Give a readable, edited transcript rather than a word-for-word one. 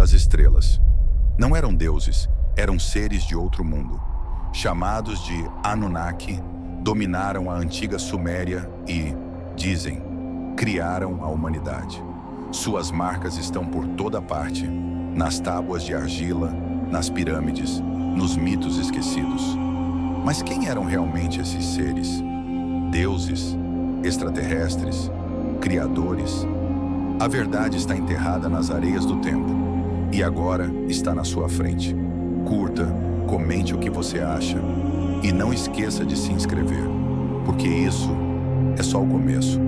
pelas estrelas. Não eram deuses, eram seres de outro mundo. Chamados de Anunnaki, dominaram a antiga Suméria e, dizem, criaram a humanidade. Suas marcas estão por toda parte, nas tábuas de argila, nas pirâmides, nos mitos esquecidos. Mas quem eram realmente esses seres? Deuses? Extraterrestres? Criadores? A verdade está enterrada nas areias do tempo e agora está na sua frente. Curta, comente o que você acha e não esqueça de se inscrever, porque isso é só o começo.